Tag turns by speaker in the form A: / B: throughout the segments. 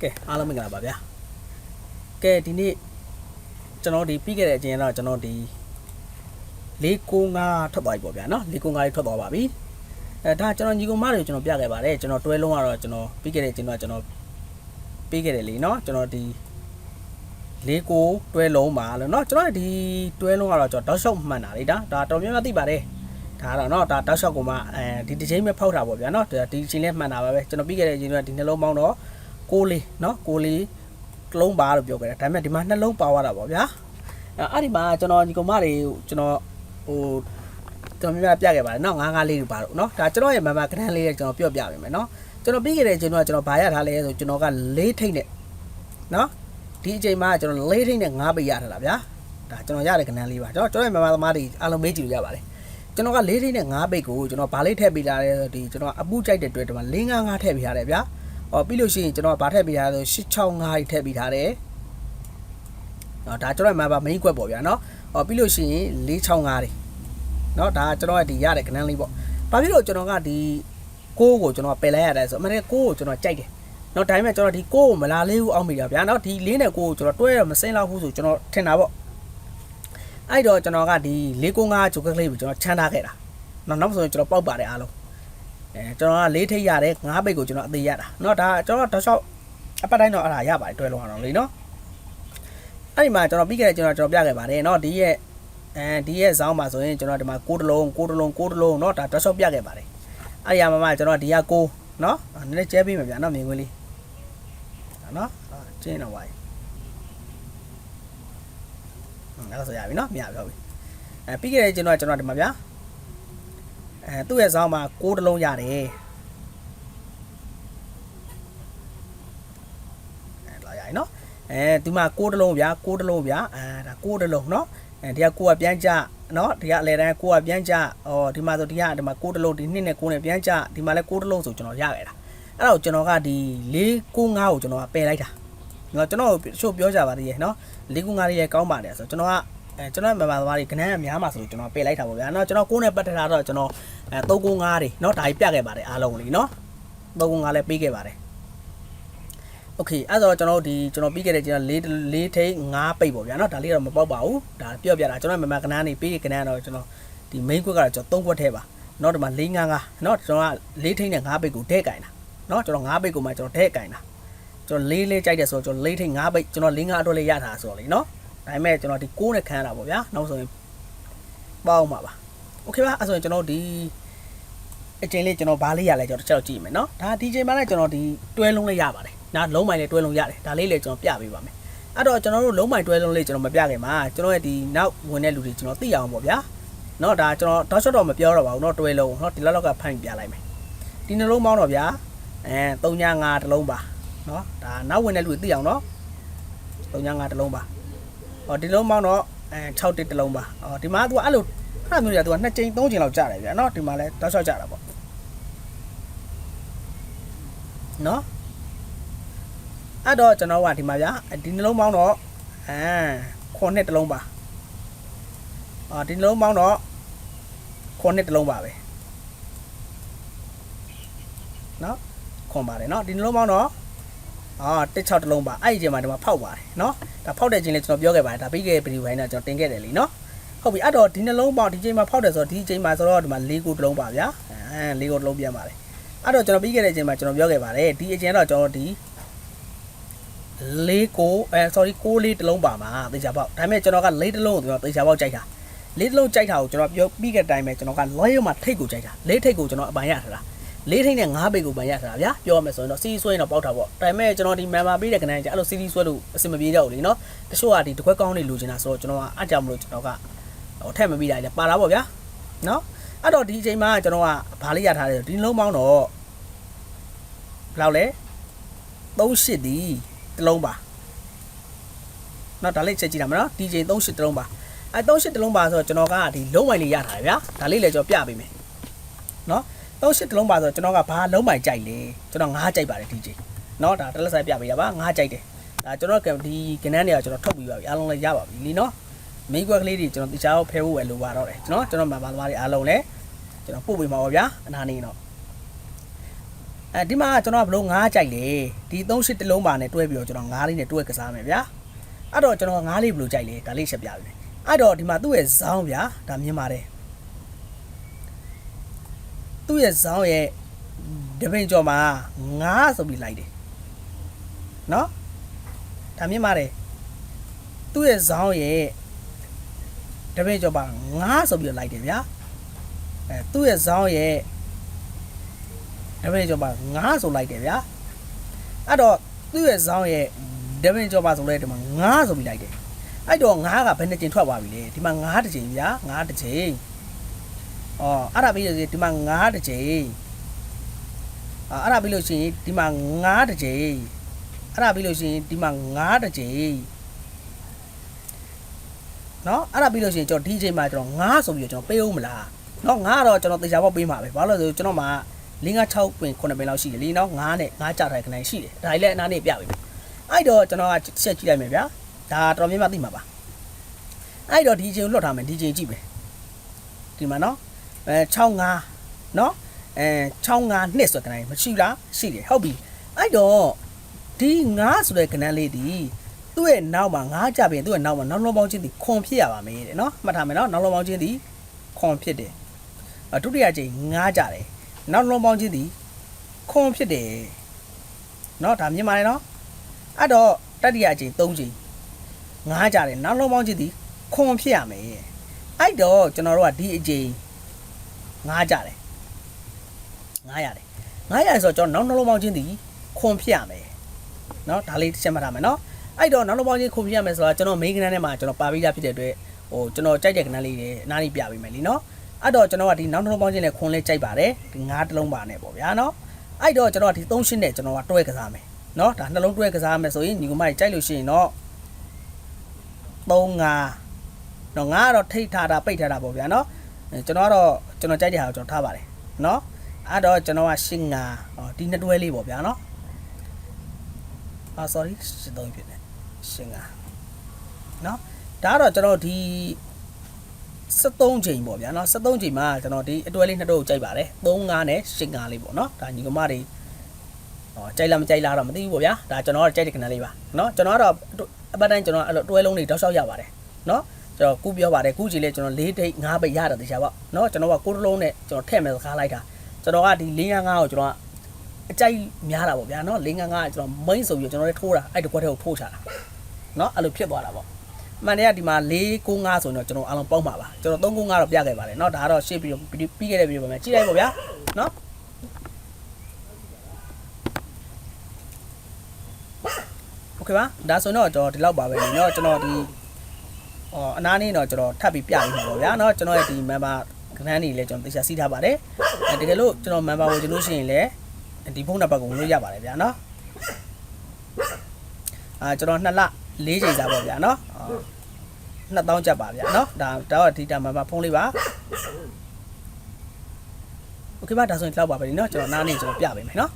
A: ကဲအားလုံးမင်္ဂလာပါဗျာကဲဒီနေ့ကျွန်တော်ဒီပြီးခဲ့တဲ့အချိန်တော့ကျွန်တော်ဒီ495ထွက်သွားပြီပေါ့ဗျာနော်495လေးထွက်သွားပါပြီဒါကျွန်တော်ညီကောင်မတွေကိုကျွန်တော်ပြခဲ့ပါတယ်ကျွန်တော်တွဲလုံးကတော့ကျွန်တော်ပြီးခဲ့တဲ့အချိန်တော့ကျွန်တော်ပြီးခဲ့တယ်လေနော်ကျွန်တော်ဒီ4တွဲလုံးပါလို့နော်ကျွန်တော်ဒီတွဲလုံးကတော့ကျွန်တော်တောက်လျှောက်မှန်တာလေဒါတော်များများသိပါတယ်ဒါတော့နော်ဒါတောက်လျှောက်ကမှဒီတစ်ချိန်ပဲဖောက်တာပေါ့ဗျာနော်ဒီချိန်လေးမှန်တာပါပဲကျွန်တော်ပြီးခဲ့တဲ့အချိန်ကဒီနှလုံးပေါင်းတော့6လေးနော်6လေးလုံးပါလို့ပြောခဲ့တယ်ဒါပေမဲ့ဒီမှာနှလုံးပါသွားတာပေါ့ဗျာအဲ့ဒီမှာကျွန်တော်ညီကောင်မတွေကျွန်တော်တော်များများပြခဲ့ပါတယ်နော်9လေးတွေပါတော့နော်ဒါကျွန်တော်ရဲ့မမကဏ္ဍလေးတွေကျွန်တော်ပြောပြပေးမယ်နော်ကျွန်တော်ပြီးခဲ့တဲ့အချိန်ကကျွန်တော်ဗာရထားလဲဆိုကျွန်တော်က4ထိတ်နဲ့နော်ဒီအချိန်မှာကျွန်တော်4ထိတ်နဲ့5ပိတ်ရထားတာဗျာဒါကျွန်တော်ရတဲ့ကဏ္ဍလေးပါကျွန်တော်ရဲ့မမသမားတွေအားလုံးမေးကြည့်လို့ရပါတယ်ကျွန်တော်က4ထိတ်နဲ့5ပိတ်ကိုကျွန်တော်ဗာလေးထည့်ပေးထားတယ်ဒီကျွန်တော်အပူကြိုက်တဲ့အတွက်ဒီမှာ455ထည့်ပေးထားတယ်ဗျာပြီးလို့ရှိရင်ကျွန်တော်ဗာထည့်ပေးထားဆို865ထည့်ပေးထားတယ်ဒါကျွန်တော်မှာဗာ main quest ပေါ့ဗျာနော်ပြီးလို့ရှိရင်465တွေနော်ဒါကျွန်တော်ကဒီရတဲ့ကဏ္ဍလေးပေါ့ဘာဖြစ်လို့ကျွန်တော်ကဒီ6ကိုကျွန်တော်ပယ်လိုက်ရတယ်ဆိုအမှန်တကယ်6ကိုကျွန်တော်ကြိုက်တယ်နော်ဒါပေမဲ့ကျွန်တော်ဒီ6ကိုမလာလေးဘူးအောက်မိတာဗျာနော်ဒီ4နဲ့6ကိုကျွန်တော်တွဲရမစင်းလောက်ဘူးဆိုကျွန်တော်ထင်တာပေါ့အဲ့တော့ကျွန်တော်ကဒီ495ဂျိုကလေးကိုကျွန်တော်ချမ်းထားခဲ့တာနောက်ဆိုရင်ကျွန်တော်ပောက်ပါတယ်အားလုံးကျွန်တော်က4ထိပ်ရတယ်5ပိတ်ကိုကျွန်တော်အသေးရတာเนาะဒါကျွန်တော်တော့အပတ်တိုင်းတော့အဲ့ဒါရပါတယ်တွဲလုံးအောင်လေเนาะအဲ့ဒီမှာကျွန်တော်ပြီးခဲ့တဲ့ကျွန်တော်ပြခဲ့ပါတယ်เนาะဒီရဲ့ဇောင်းမှာဆိုရင်ကျွန်တော်ဒီမှာ6တလုံးเนาะဒါတော့ပြခဲ့ပါတယ်အဲ့ဒီမှာကျွန်တော်ဒီက6เนาะနည်းနည်းကျဲပေးမယ်ဗျာเนาะမြင်ခွင့်လေးเนาะကျင်းတော့ပါပြီအဲ့ဒါဆိုရပြီเนาะမြင်ပြောပြီပြီးခဲ့တဲ့ကျွန်တော်ဒီမှာဗျာသူ့ရဲ့ဇောင်းမှာ6တလုံးရတယ်လာရရင်နော်ဒီမှာ6တလုံးဗျာ6တလုံးဗျာဒါ6တလုံးနော်ဒီက6ကပြန်ကြနော်ဒီကအလဲတိုင်း6ကပြန်ကြဒီမှာဆိုဒီမှာ6တလုံးဒီ2နဲ့9နဲ့ပြန်ကြဒီမှာလဲ6တလုံးဆိုကျွန်တော်ရခဲ့တာအဲ့တော့ကျွန်တော်ကဒီ495ကိုကျွန်တော်ပယ်လိုက်တာနော်ကျွန်တော်ချို့ပြောကြပါသေးရဲ့နော်495လေးရဲ့ကောင်းပါတယ်ဆိုကျွန်တော်ကကျွန်တော်မမသမားတွေကဏ္ဍအများမှာဆိုကျွန်တော်ပယ်လိုက်တာပေါ့ဗျာနော်ကျွန်တော်9နဲ့ပတ်ထထားတော့ကျွန်တော်395တွေနော်ဒါကြီးပြခဲ့ပါတယ်အားလုံးလीနော်395လည်းပေးခဲ့ပါတယ်โอเคအဲ့တော့ကျွန်တော်ပြီးခဲ့တဲ့ကျွန်တော်4ထိပ်5ပိတ်ပေါ့ဗျာနော်ဒါလေးတော့မပေါက်ပါဘူးဒါပြောပြတာကျွန်တော်မမကဏ္ဍနေပေးကဏ္ဍတော့ကျွန်တော်ဒီ main quest ကတော့ကျွန်တော်3ခွက်ထဲပါနော်ဒီမှာ455နော်ကျွန်တော်က4ထိပ်နဲ့5ပိတ်ကိုထည့်ကင်တာနော်ကျွန်တော်5ပိတ်ကိုမှကျွန်တော်ထည့်ကင်တာကျွန်တော်4လေးကြိုက်တယ်ဆိုတော့ကျွန်တော်4ထိပ်5ပိတ်ကျွန်တော်45အတွက်လေးရထားဆိုတော့လीနော်ဒါပေမဲ့ကျွန်တော်ဒီ6နဲ့ခန်းတာပေါ့ဗျာနောက်ဆိုရင်ပေါအောင်ပါโอเคပါအဲ့ဆိုရင်ကျွန်တော်ဒီအချိန်လေးကျွန်တော်ဘားလေးရလဲကျွန်တော်တစ်ချက်ကြည့်မယ်နော်ဒါဒီချိန်မှလည်းကျွန်တော်ဒီတွဲလုံးလေးရပါတယ်ဒါလုံးမိုင်လေးတွဲလုံးရတယ်ဒါလေးလည်းကျွန်တော်ပြပေးပါမယ်အဲ့တော့ကျွန်တော်တို့လုံးမိုင်တွဲလုံးလေးကျွန်တော်မပြခင်မှာကျွန်တော်ရဲ့ဒီနောက်ဝင်တဲ့လူတွေကျွန်တော်သိအောင်ပေါ့ဗျာနော်ဒါကျွန်တော်တော့ရှော့တော့မပြောတော့ပါဘူးเนาะတွဲလုံးเนาะဒီလောက်ကဖန်ပြလိုက်မယ်ဒီနှလုံးပေါင်းတော့ဗျာ395တလုံးပါเนาะဒါနောက်ဝင်တဲ့လူတွေသိအောင်เนาะ395တလုံးပါဒီလုံးပေါင်းတော့6တစ်တလုံးပါဒီမှာသူကအဲ့လိုအဲ့မျိုးကြီးသူက2ချိန်3ချိန်လောက်ကြာတယ်ဗျာเนาะဒီမှာလဲတောက်လျှောက်ကြာတာပေါ့เนาะအဲ့တော့ကျွန်တော်ကဒီမှာဗျာဒီနှလုံးပေါင်းတော့9နှစ်တလုံးပါဒီနှလုံးပေါင်းတော့9နှစ်တလုံးပါပဲเนาะခွန်ပါတယ်เนาะဒီနှလုံးပေါင်းတော့16တလုံးပါအဲ့ဒီချိန်မှာဒီမှာဖောက်ပါတယ်เนาะဒါဖောက်တဲ့ချိန်လေးကျွန်တော်ပြောခဲ့ပါတယ်ဒါပြီးခဲ့တဲ့ဗီဒီယိုပိုင်းတော့ကျွန်တော်တင်ခဲ့တယ်လीเนาะဟုတ်ပြီအဲ့တော့ဒီနှလုံးပေါင်းဒီချိန်မှာဖောက်တယ်ဆိုတော့ဒီချိန်မှာဆိုတော့ဒီမှာ4ကိုတလုံးပါဗျာ4ကိုတလုံးပြန်ပါတယ်အဲ့တော့ကျွန်တော်ပြီးခဲ့တဲ့ချိန်မှာကျွန်တော်ပြောခဲ့ပါတယ်ဒီအချိန်တော့ကျွန်တော်ဒီ6ကို6လေးတလုံးပါမှာသေချာပေါက်ဒါပေမဲ့ကျွန်တော်က4တလုံးကိုကျွန်တော်သေချာပေါက်ကြိုက်တာ4တလုံးကြိုက်တာကိုကျွန်တော်ပြောပြီးခဲ့တဲ့အတိုင်းပဲကျွန်တော်ကလောရောမှာထိတ်ကိုကြိုက်တာ4ထိတ်ကိုကျွန်တော်အပိုင်ရထားတာ4ထိတ်နဲ့5ပိတ်ကိုပိုင်ရထားတာဗျာပြောရမယ်ဆိုရင်တော့စီးဆွဲရင်တော့ပေါက်တာပေါ့ဒါပေမဲ့ကျွန်တော်ဒီ member ပေးတဲ့ကဏ္ဍကြီးအဲ့လိုစီးဆွဲလို့အဆင်မပြေတော့ဘူးလीနော်တချို့ကဒီတစ်ခွက်ကောင်းနေလိုချင်တာဆိုတော့ကျွန်တော်ကအားကြောင့်မလို့ကျွန်တော်ကထက်မပြီးတာလေပါလာပေါ့ဗျာနော်အဲ့တော့ဒီအချိန်မှာကျွန်တော်ကဘာလေးရထားတယ်ဒီလုံးပေါင်းတော့ဘယ်လောက်လဲ38ဒီတလုံးပါနော်ဒါလေးချက်ကြည့်တာမနော်ဒီချိန်38တလုံးပါ38တလုံးပါဆိုတော့ကျွန်တော်ကဒီလုံးမိုင်လေးရထားတယ်ဗျာဒါလေးလည်းကျွန်တော်ပြပေးမယ်နော်38တလုံးပါဆိုတော့ကျွန်တော်ကဘာလုံးမိုင်ကြိုက်လဲကျွန်တော်9ကြိုက်ပါတယ်ဒီချိန်နော်ဒါတစ်လက်ဆိုင်ပြပေးတာပါ9ကြိုက်တယ်ဒါကျွန်တော်ဒီကဏ္ဍတွေကကျွန်တော်ထုတ်ပြီးပါပြီအားလုံးလည်းရပါပြီလीနော်မိကွက်ကလေးတွေကျွန်တော်တခြားဖဲဖို့ပဲလိုပါတော့တယ်ကျွန်တော်မှန်ပါသမားတွေအားလုံးလည်းကျွန်တော်ပို့ပေးမှာပါဗျာအနာနေတော့ ဒီမှာကျွန်တော်ဘလို့9ကြိုက်လေဒီ38တလုံးပါနဲ့တွဲပြီးတော့ကျွန်တော်9လေးနဲ့တွဲကစားမယ်ဗျာအဲ့တော့ကျွန်တော်9လေးဘလို့ကြိုက်လေဒါလေးချက်ပြပြီအဲ့တော့ဒီမှာသူ့ရဲ့ဇောင်းဗျာဒါမြင်ပါတယ်သူ့ရဲ့ဇောင်းရဲ့တပင်ကျော်မှာ9ဆိုပြီးလိုက်တယ်နော်ဒါမြင်ပါတယ်သူ့ရဲ့ဇောင်းရဲ့တပင်ကျော်မှာ9ဆိုပြီးလိုက်တယ်ဗျာသူ့ရဲ့ဇောင်းရဲ့တပင်ကျော်မှာ9ဆိုလိုက်တယ်ဗျာအဲ့တော့သူ့ရဲ့ဇောင်းရဲ့တပင်ကျော်မှာဆိုလဲဒီမှာ9ဆိုပြီးလိုက်တယ်အဲ့တော့9ကဘယ်နှကြိမ်ထွက်သွားပြီလဲဒီမှာ9တစ်ကြိမ်ဗျာ9တစ်ကြိမ်အဲ့ဒါပြီးလို့ဒီမှာ9တစ်ကြိမ်အဲ့ဒါပြီးလို့ရှိရင်ဒီမှာ9တစ်ကြိမ်အဲ့ဒါပြီးလို့ရှိရင်ဒီမှာ9တစ်ကြိမ်နော်အဲ့ဒါပြီးလို့ရှိရင်ကျွန်တော်ဒီအချိန်မှာကျွန်တော်9ဆိုပြီးတော့ကျွန်တော်ပေးဦးမလားနော်9တော့ကျွန်တော်သေချာပေါက်ပေးမှာပဲဘာလို့လဲဆိုကျွန်တော်မှာ5 6ပင်9ပင်လောက်ရှိတယ်လीနော်9နဲ့9ကြထိုင်ခဏရှိတယ်ဒါလည်းအနားနေပြပြီအဲ့တော့ကျွန်တော်ကချက်ကြည့်လိုက်မယ်ဗျာဒါတော်များများသိမှာပါအဲ့တော့ဒီအချိန်ကိုလွတ်ထားမယ်ဒီအချိန်ကြည့်ပဲဒီမှာနော်65နော်65နှစ်ဆိုတဲ့ခဏမရှိလားရှိတယ်ဟုတ်ပြီအဲ့တော့ဒီ9ဆိုတဲ့ခဏလေးဒီသူ့ရဲ့နောက်မှာ9ကြပြင်သူ့ရဲ့နောက်မှာနောက်လုံးပေါင်းချင်းဒီခွန်ဖြစ်ရပါမယ်တဲ့နော်မှတ်ထားမယ်နော်နောက်လုံးပေါင်းချင်းဒီခွန်ဖြစ်တယ်ဒုတိယကြိမ်9ကြတယ်နောက်လုံးပေါင်းချင်းဒီခွန်ဖြစ်တယ်နော်ဒါမြင်ပါတယ်နော်အဲ့တော့တတိယကြိမ်3ကြိမ်9ကြတယ်နောက်လုံးပေါင်းချင်းဒီခွန်ဖြစ်ရမယ်အဲ့တော့ကျွန်တော်တို့ကဒီအကြိမ်9ကြတယ်9ရတယ်ဆိုတော့ကျွန်တော်နောက်နှလုံးပေါင်းချင်းဒီခွန်ဖြစ်ရမယ်နော်ဒါလေးချက်မှတ်ထားမယ်နော်အဲ့တော့နောက်နှလုံးပေါင်းချင်းခွန်ဖြစ်ရမယ်ဆိုတော့ကျွန်တော် main ကဏ္ဍထဲမှာကျွန်တော်ပါပြီးသားဖြစ်တဲ့အတွက်ကျွန်တော်ကြိုက်တဲ့ကဏ္ဍလေးတွေအနားလေးပြပေးမယ်လीနော်အဲ့တော့ကျွန်တော်ကဒီနောက်နှလုံးပေါင်းချင်းနဲ့ခွန်လေးကြိုက်ပါတယ်ဒီ9တလုံးပါနဲ့ပေါ့ဗျာနော်အဲ့တော့ကျွန်တော်ကဒီ3ရှင်းနဲ့ကျွန်တော်ကတွဲကစားမယ်နော်ဒါနှလုံးတွဲကစားမယ်ဆိုရင်ညီကမကြီးကြိုက်လို့ရှိရင်တော့3 5တော့9ကတော့ထိတ်ထားတာပိတ်ထားတာပေါ့ဗျာနော်ကျွန်တော်ကတော့ကျွန်တော်ကြိုက်တဲ့ဟာကိုကျွန်တော်ထားပါတယ်နော်အဲ့တော့ကျွန်တော်ကရှင်း9ဒီနှစ်တွဲလေးပေါ့ဗျာနော်sorry ရှင်း3ဖြစ်နေရှင်း9နော်ဒါကတော့ကျွန်တော်ဒီ73ချိန်ပေါ့ဗျာနော်73ချိန်မှာကျွန်တော်ဒီအတွဲလေးနှစ်တော့ကြိုက်ပါတယ်35နဲ့ရှင်း9လေးပေါ့နော်ဒါညီကမတွေကြိုက်လားမကြိုက်လားတော့မသိဘူးပေါ့ဗျာဒါကျွန်တော်ကကြိုက်တဲ့ခဏလေးပါနော်ကျွန်တော်ကတော့အပတ်တိုင်းကျွန်တော်အဲ့လိုတွဲလုံးတွေတောက်လျှောက်ရပါတယ်နော်ကျွန်တော်ကူပြောပါတယ်ကူကြည့်လေကျွန်တော်4တိတ်5ပိတ်ရတယ်တခြားပေါ့နော်ကျွန်တော်က9လုံးနဲ့ကျွန်တော်ထည့်မယ်စကားလိုက်တာကျွန်တော်ကဒီ455ကိုကျွန်တော်အကြိုက်များတာပေါ့ဗျာနော်455ကကျွန်တော် main ဆိုပြီးကျွန်တော်လည်းထိုးတာအဲ့ဒီကွက်ထဲကိုထိုးချတာနော်အဲ့လိုဖြစ်သွားတာပေါ့အမှန်တကယ်ဒီမှာ495ဆိုတော့ကျွန်တော်အားလုံးပေါက်မှာပါကျွန်တော်395တော့ပြခဲ့ပါတယ်နော်ဒါကတော့ရှေ့ပြီးခဲ့တဲ့ဗီဒီယိုပါမယ်ကြည့်လိုက်ပေါ့ဗျာနော်โอเคပါဒါဆိုတော့ကျွန်တော်ဒီလောက်ပါပဲเนาะကျွန်တော်ဒီအနားလေးတော့ကျွန်တော်ထပ်ပြီးပြပေးမှာပေါ့ဗျာเนาะကျွန်တော်ရဲ့ဒီ member ခဏနေလဲကျွန်တော်တေချာစီးထားပါတယ်တကယ်လို့ကျွန်တော် member ကိုကျွန်လို့ရှိရင်လည်းဒီဖုန်းနံပါတ်ကိုဝင်လို့ရပါတယ်ဗျာเนาะကျွန်တော်2လ4ချိန်စားပေါ့ဗျာเนาะ2000ကျပ်ပါဗျာเนาะဒါတော့ဒီတာ member ဖုန်းလေးပါโอเคပါဒါဆိုရင်လောက်ပါပဲเนาะကျွန်တော်နားနေကျွန်တော်ပြပေးမယ်เนาะ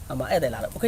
A: အမဧည့်သည်လာတော့โอเค